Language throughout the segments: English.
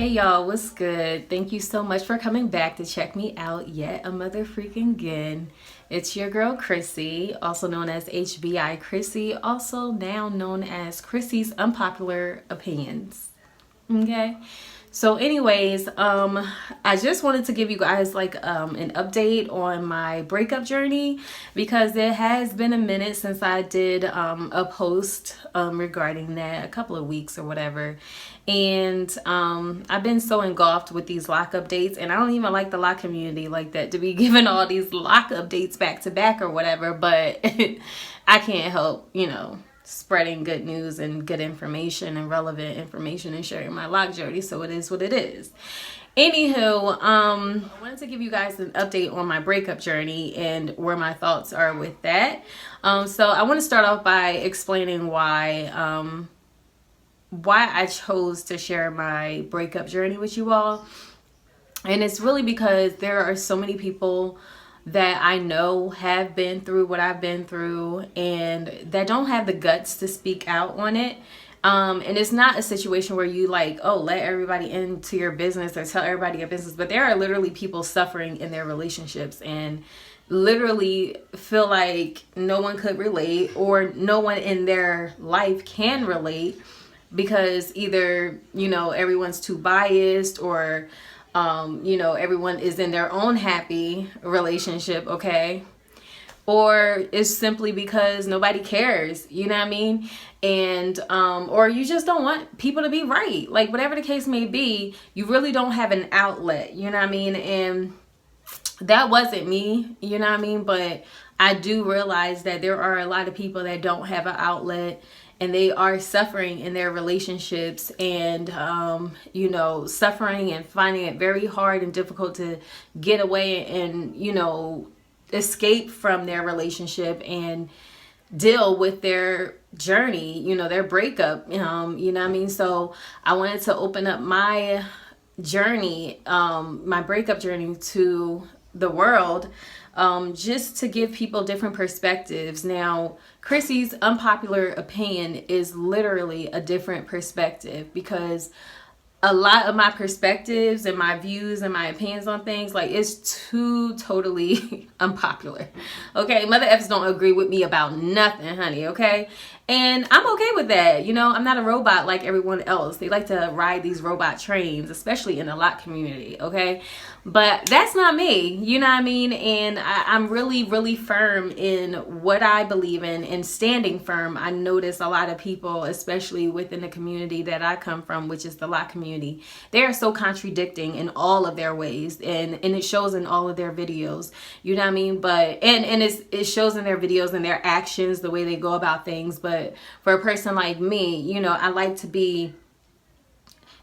y'all, what's good? Thank you so much for coming back to check me out yet a mother freaking again. It's your girl Chrissy, also known as HBI Chrissy, also now known as Chrissy's Unpopular Opinions. Okay. So anyways, I just wanted to give you guys like an update on my breakup journey because it has been a minute since I did a post regarding that, a couple of weeks or whatever. And I've been so engulfed with these lock updates, and I don't even like the lock community like that to be giving all these lock updates back to back or whatever, but I can't help, spreading good news and good information and relevant information and sharing my lock journey. So it is what it is. Anywho, I wanted to give you guys an update on my breakup journey and where my thoughts are with that. So I want to start off by explaining why I chose to share my breakup journey with you all. And it's really because there are so many people that I know have been through what I've been through and that don't have the guts to speak out on it. And it's not a situation where you let everybody into your business or tell everybody your business, but there are literally people suffering in their relationships and literally feel like no one could relate or no one in their life can relate because either, everyone's too biased or everyone is in their own happy relationship, okay? Or it's simply because nobody cares, you know what I mean? And, or you just don't want people to be right. Like, whatever the case may be, you really don't have an outlet, you know what I mean? And that wasn't me, you know what I mean? But I do realize that there are a lot of people that don't have an outlet and they are suffering in their relationships and, suffering and finding it very hard and difficult to get away and, escape from their relationship and deal with their journey, their breakup, you know what I mean? So I wanted to open up my journey, my breakup journey to the world, just to give people different perspectives. Now, Chrissy's Unpopular Opinion is literally a different perspective because a lot of my perspectives and my views and my opinions on things, it's too totally unpopular. Okay, Mother F's don't agree with me about nothing, honey, okay? And I'm okay with that. I'm not a robot like everyone else. They like to ride these robot trains, especially in the lock community, okay? But that's not me, you know what I mean? And I'm really, really firm in what I believe in and standing firm. I notice a lot of people, especially within the community that I come from, which is the lock community, they are so contradicting in all of their ways. And it shows in all of their videos, you know what I mean? But, and it shows in their videos and their actions, the way they go about things. But for a person like me, I like to be,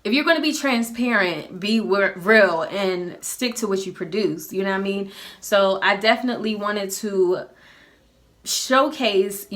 if you're going to be transparent, be real and stick to what you produce, you know what I mean? So I definitely wanted to showcase,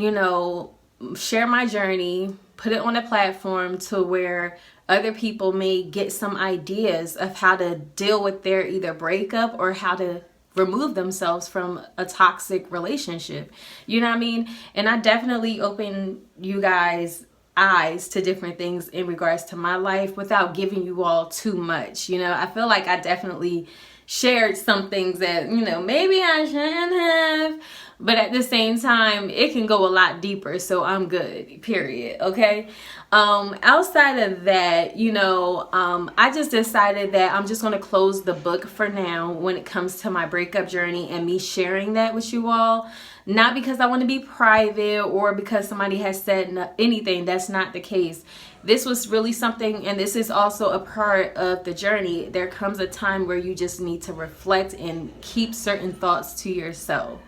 share my journey, put it on a platform to where other people may get some ideas of how to deal with their either breakup or how to remove themselves from a toxic relationship, you know what I mean? And I definitely open you guys' eyes to different things in regards to my life without giving you all too much. I feel like I definitely shared some things that, maybe I shouldn't have, but at the same time, it can go a lot deeper. So I'm good, period. Okay. Outside of that, I just decided that I'm just going to close the book for now when it comes to my breakup journey and me sharing that with you all. Not because I want to be private or because somebody has said anything. That's not the case. This was really something, and this is also a part of the journey. There comes a time where you just need to reflect and keep certain thoughts to yourself.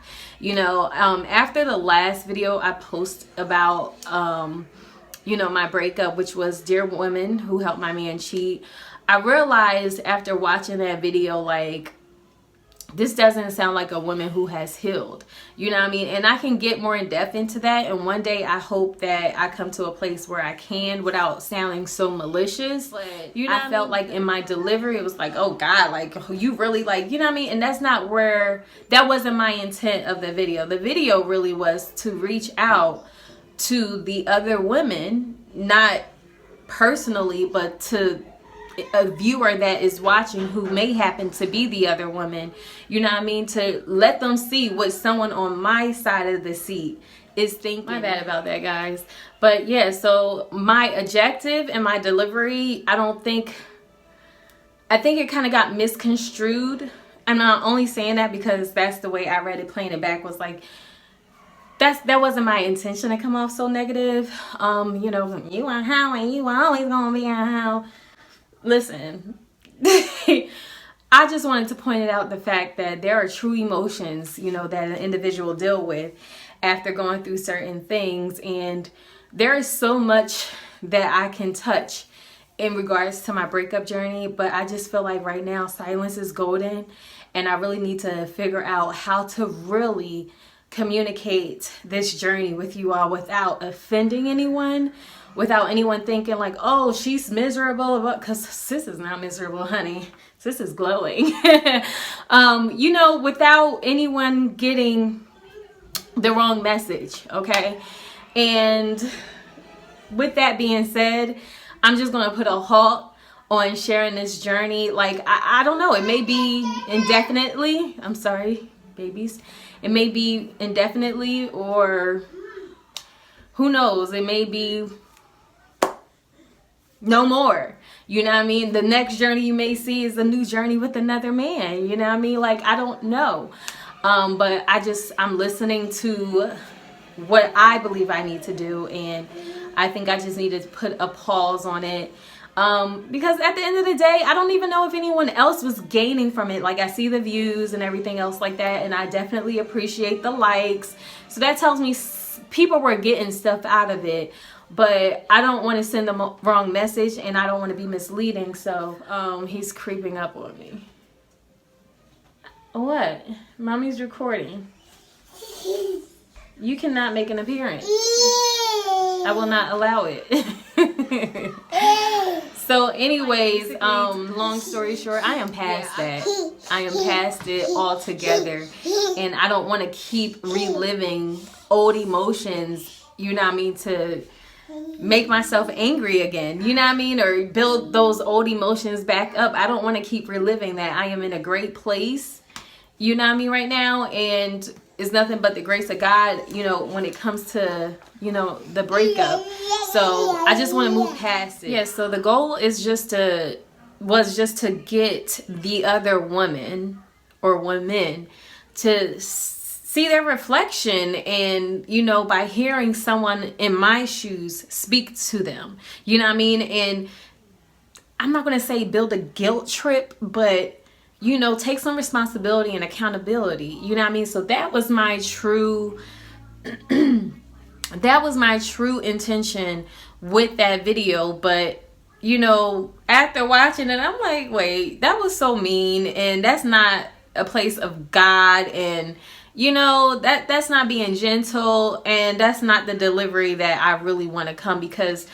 After the last video I posted about, my breakup, which was Dear Woman Who Helped My Man Cheat, I realized after watching that video, this doesn't sound like a woman who has healed, you know what I mean? And I can get more in depth into that. And one day I hope that I come to a place where I can without sounding so malicious. But, I felt like in my delivery, it was like, oh God, you really you know what I mean? And that wasn't my intent of the video. The video really was to reach out to the other women, not personally, but to a viewer that is watching who may happen to be the other woman, you know what I mean, to let them see what someone on my side of the seat is thinking. My bad about that, guys. But yeah, so my objective and my delivery, I think it kind of got misconstrued. I'm not only saying that because that's the way I read it, playing it back was like, that wasn't my intention to come off so negative. You know, you are how and you are always gonna be a how. Listen, I just wanted to point out the fact that there are true emotions, you know, that an individual deal with after going through certain things, and there is so much that I can touch in regards to my breakup journey, but I just feel like right now silence is golden, and I really need to figure out how to really communicate this journey with you all without offending anyone, without anyone thinking like, oh, she's miserable, because sis is not miserable, honey. Sis is glowing. You know, without anyone getting the wrong message, okay? And with that being said, I'm just gonna put a halt on sharing this journey. Like, I don't know, it may be indefinitely. I'm sorry, babies. It may be indefinitely, or who knows, it may be no more. You know what I mean? The next journey you may see is a new journey with another man. You know what I mean? Like, I don't know. But I'm listening to what I believe I need to do, and I think I just need to put a pause on it. Because at the end of the day, I don't even know if anyone else was gaining from it. Like, I see the views and everything else like that, and I definitely appreciate the likes. So that tells me people were getting stuff out of it. But I don't want to send the wrong message, and I don't want to be misleading. So he's creeping up on me. What? Mommy's recording. You cannot make an appearance. I will not allow it. So anyways, long story short, I am past that. I am past it altogether. And I don't want to keep reliving old emotions, you know what I mean, to make myself angry again, you know what I mean, or build those old emotions back up. I don't want to keep reliving that. I am in a great place, you know what I mean, right now, and it's nothing but the grace of God, you know, when it comes to, you know, the breakup. So I just want to move past it. Yeah, so the goal is just to get the other woman or women to see their reflection, and, you know, by hearing someone in my shoes speak to them, you know what I mean? And I'm not going to say build a guilt trip, but, you know, take some responsibility and accountability, you know what I mean? So that was my true intention with that video. But, you know, after watching it, I'm like, wait, that was so mean, and that's not a place of God, and, you know, that's not being gentle, and that's not the delivery that I really want to come. Because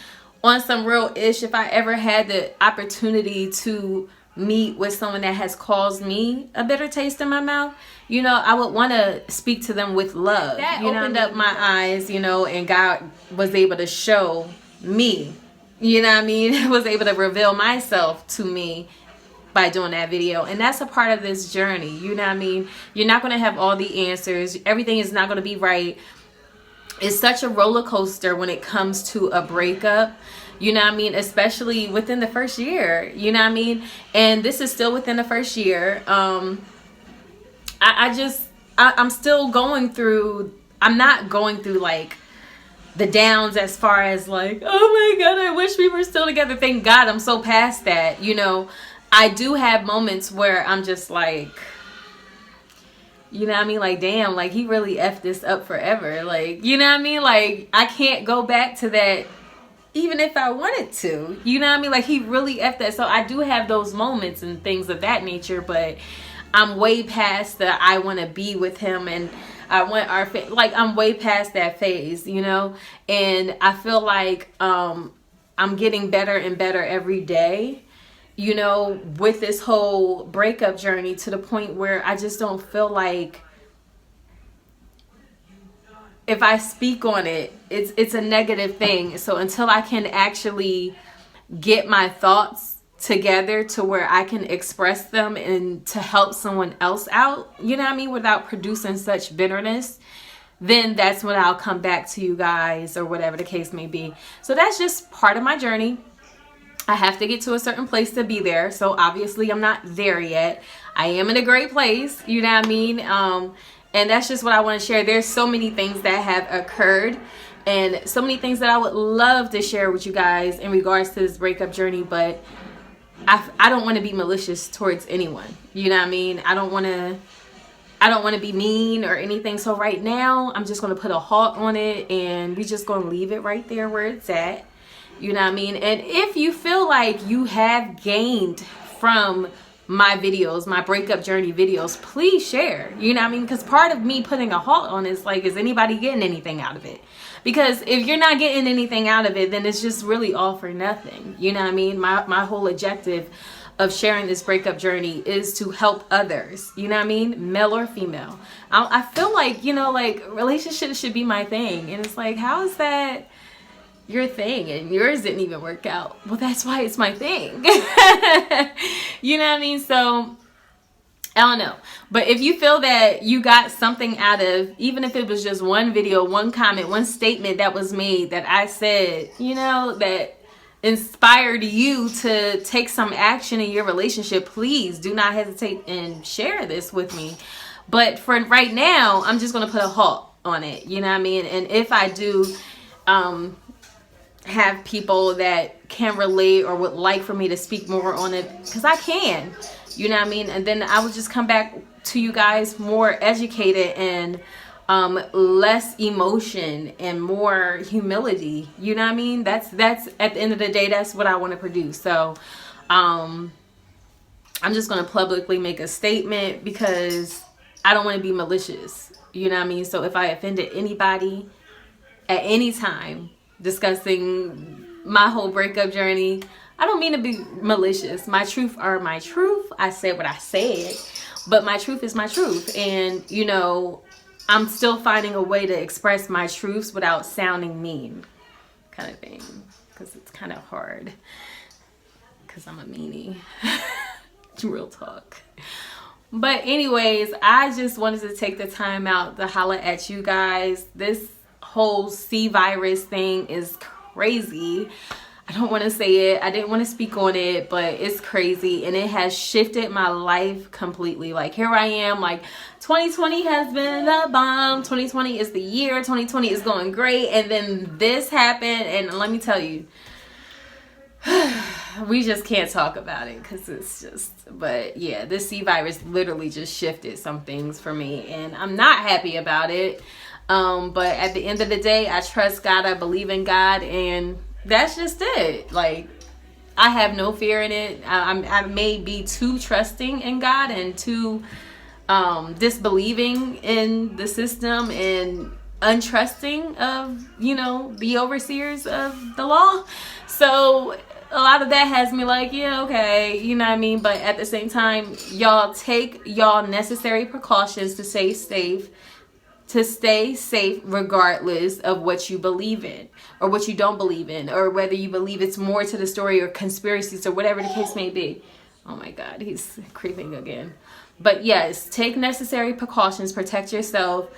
on some real ish, if I ever had the opportunity to meet with someone that has caused me a bitter taste in my mouth, you know, I would want to speak to them with love. That opened up my eyes, you know, and God was able to show me, you know what I mean, was able to reveal myself to me by doing that video. And that's a part of this journey, you know what I mean? You're not going to have all the answers. Everything is not going to be right. It's such a roller coaster when it comes to a breakup, you know what I mean, especially within the first year, you know what I mean? And this is still within the first year. I'm still going through, I'm not going through like the downs as far as like, oh my God, I wish we were still together. Thank God I'm so past that, you know. I do have moments where I'm just like, you know what I mean? Like, damn, like he really effed this up forever. Like, you know what I mean? Like, I can't go back to that even if I wanted to. You know what I mean? Like, he really effed that. So I do have those moments and things of that nature, but I'm way past the I want to be with him and I want our like, I'm way past that phase, you know? And I feel like I'm getting better and better every day, you know, with this whole breakup journey, to the point where I just don't feel like if I speak on it, it's a negative thing. So until I can actually get my thoughts together to where I can express them and to help someone else out, you know what I mean, without producing such bitterness, then that's when I'll come back to you guys, or whatever the case may be. So that's just part of my journey. I have to get to a certain place to be there. So obviously I'm not there yet. I am in a great place, you know what I mean? And that's just what I want to share. There's so many things that have occurred, and so many things that I would love to share with you guys in regards to this breakup journey, but I don't want to be malicious towards anyone. You know what I mean? I don't want to be mean or anything. So right now, I'm just going to put a halt on it, and we're just going to leave it right there where it's at. You know what I mean? And if you feel like you have gained from my videos, my breakup journey videos, please share. You know what I mean? Because part of me putting a halt on it is like, is anybody getting anything out of it? Because if you're not getting anything out of it, then it's just really all for nothing. You know what I mean? My whole objective of sharing this breakup journey is to help others. You know what I mean? Male or female. I feel like, you know, like relationships should be my thing. And it's like, how is that your thing and yours didn't even work out? Well, that's why it's my thing. You know what I mean? So I don't know. But if you feel that you got something out of, even if it was just one video, one comment, one statement that was made that I said, you know, that inspired you to take some action in your relationship, please do not hesitate and share this with me. But for right now, I'm just going to put a halt on it. You know what I mean? And if I do have people that can relate or would like for me to speak more on it, because I can, you know what I mean? And then I will just come back to you guys more educated and less emotion and more humility. You know what I mean? That's at the end of the day, that's what I want to produce. So I'm just going to publicly make a statement because I don't want to be malicious. You know what I mean? So if I offended anybody at any time discussing my whole breakup journey, I don't mean to be malicious. My truth are my truth. I said what I said, but my truth is my truth. And, you know, I'm still finding a way to express my truths without sounding mean, kind of thing, because it's kind of hard because I'm a meanie. Real talk. But anyways, I just wanted to take the time out to holler at you guys. This whole C virus thing is crazy. I don't want to say it. I didn't want to speak on it, but it's crazy, and it has shifted my life completely. Like, here I am, like, 2020 has been the bomb. 2020 is the year. 2020 is going great, and then this happened, and let me tell you, we just can't talk about it because it's just, but yeah, this C virus literally just shifted some things for me, and I'm not happy about it. But at the end of the day, I trust God. I believe in God, and that's just it. Like, I have no fear in it. I may be too trusting in God and too disbelieving in the system and untrusting of, you know, the overseers of the law. So a lot of that has me like, yeah, okay, you know what I mean? But at the same time, y'all take y'all necessary precautions to stay safe. To stay safe regardless of what you believe in or what you don't believe in, or whether you believe it's more to the story or conspiracies or whatever the case may be. Oh my God, he's creeping again. But yes, take necessary precautions, protect yourself,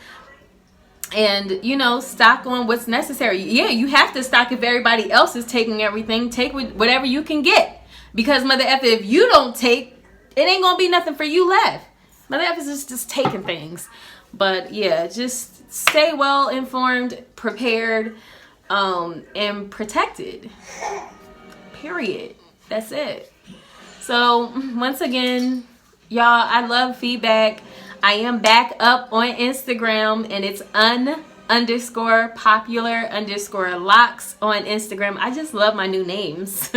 and, you know, stock on what's necessary. Yeah, you have to stock if everybody else is taking everything. Take whatever you can get, because Mother F, if you don't take, it ain't gonna be nothing for you left. Mother F is just taking things. But yeah, just stay well informed, prepared, and protected. Period. That's it. So once again, y'all, I love feedback. I am back up on Instagram, and it's _popular_locks on Instagram. I just love my new names.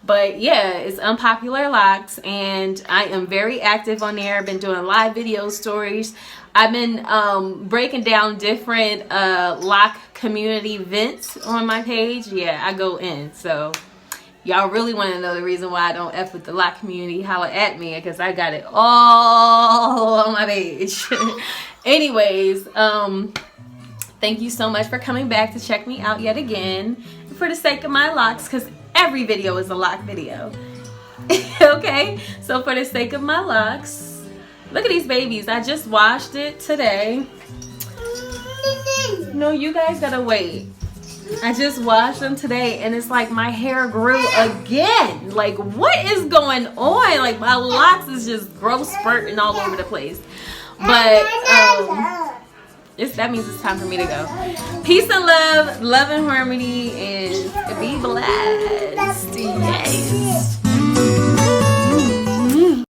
But yeah, it's Unpopular Locks, and I am very active on there. I've been doing live video stories. I've been breaking down different lock community events on my page. Yeah, I go in. So y'all really want to know the reason why I don't F with the lock community, holla at me, because I got it all on my page. Anyways, thank you so much for coming back to check me out yet again. For the sake of my locks, because Every video is a lock video. Okay, so for the sake of my locks, look at these babies. I just washed it today. No, you guys gotta wait. I just washed them today and it's like my hair grew again. Like, what is going on? Like, my locks is just growth spurting all over the place. But that means it's time for me to go. Peace and love and harmony, and be blessed. Yes.